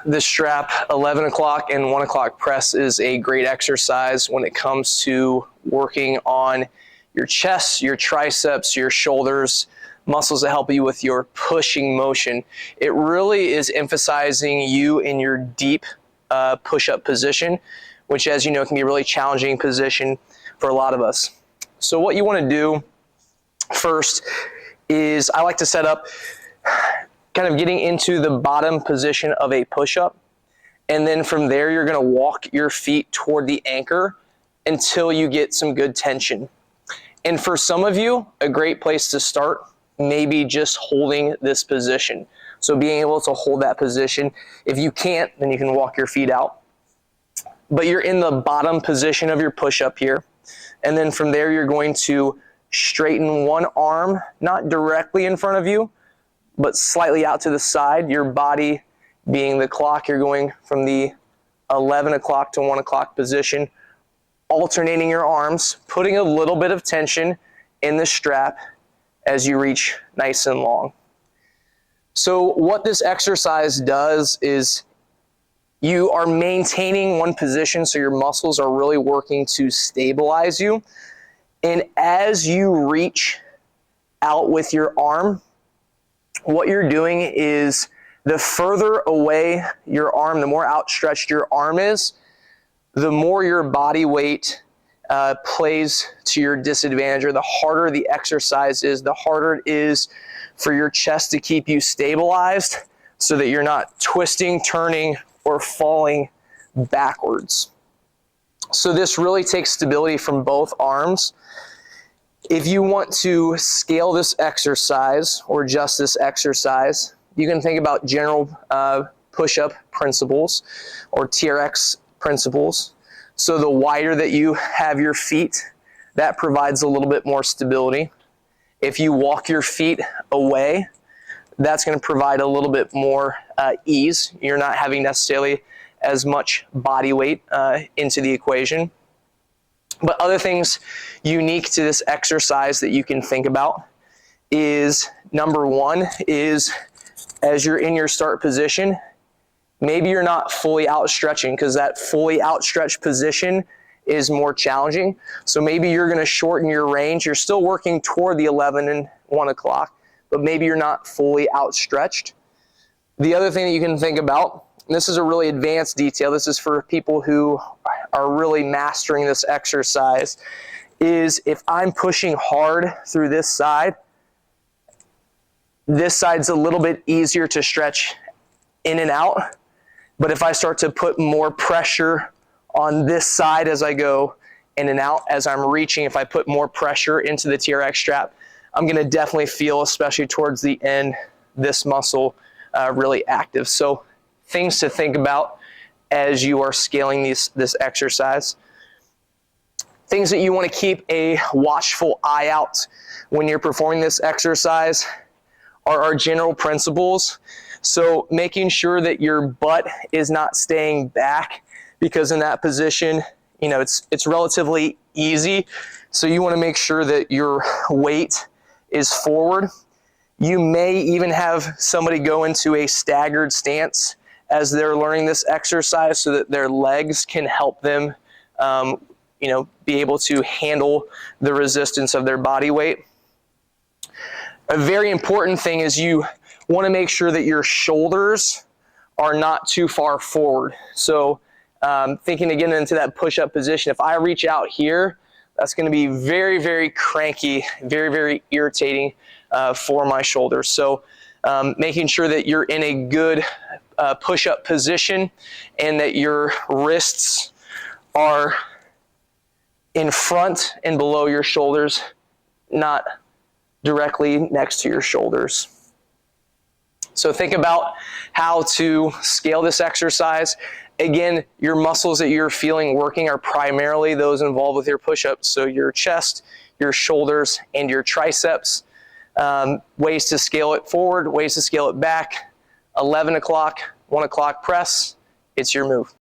the strap 11 o'clock and 1 o'clock press is a great exercise when it comes to working on your chest, your triceps, your shoulders, muscles that help you with your pushing motion. It really is emphasizing you in your deep push-up position, which, as you know, can be a really challenging position for a lot of us. So what you want to do first is, I like to set up kind of getting into the bottom position of a push-up, and then from there you're going to walk your feet toward the anchor until you get some good tension. And for some of you, a great place to start may be just holding this position. So being able to hold that position. If you can't, then you can walk your feet out. But you're in the bottom position of your push-up here. And then from there, you're going to straighten one arm, not directly in front of you, but slightly out to the side. Your body being the clock, you're going from the 11 o'clock to 1 o'clock position, alternating your arms, putting a little bit of tension in the strap as you reach nice and long. So what this exercise does is you are maintaining one position, so your muscles are really working to stabilize you. And as you reach out with your arm, what you're doing is the further away your arm, the more outstretched your arm is, the more your body weight plays to your disadvantage, or the harder the exercise is, the harder it is for your chest to keep you stabilized so that you're not twisting, turning, or falling backwards. So this really takes stability from both arms. If you want to scale this exercise or just this exercise, you can think about general push-up principles or TRX principles. So the wider that you have your feet, that provides a little bit more stability. If you walk your feet away, that's going to provide a little bit more ease. You're not having necessarily as much body weight into the equation. But other things unique to this exercise that you can think about is, number one is, as you're in your start position, maybe you're not fully outstretching, because that fully outstretched position is more challenging. So maybe you're going to shorten your range. You're still working toward the 11 and 1 o'clock, but maybe you're not fully outstretched. The other thing that you can think about, and this is a really advanced detail, this is for people who are really mastering this exercise, is if I'm pushing hard through this side's a little bit easier to stretch in and out. But if I start to put more pressure on this side as I go in and out, as I'm reaching, if I put more pressure into the TRX strap, I'm going to definitely feel, especially towards the end, this muscle really active. So things to think about as you are scaling this exercise. Things that you want to keep a watchful eye out when you're performing this exercise are our general principles. So making sure that your butt is not staying back, because in that position, you know, it's relatively easy. So you want to make sure that your weight is forward. You may even have somebody go into a staggered stance as they're learning this exercise so that their legs can help them be able to handle the resistance of their body weight. A very important thing is you want to make sure that your shoulders are not too far forward. So thinking again into that push-up position, if I reach out here, that's going to be very, very cranky, very, very irritating for my shoulders. So making sure that you're in a good push-up position and that your wrists are in front and below your shoulders, not directly next to your shoulders. So think about how to scale this exercise. Again, your muscles that you're feeling working are primarily those involved with your push-ups. So your chest, your shoulders, and your triceps. Ways to scale it forward, ways to scale it back. 11 o'clock, 1 o'clock press, it's your move.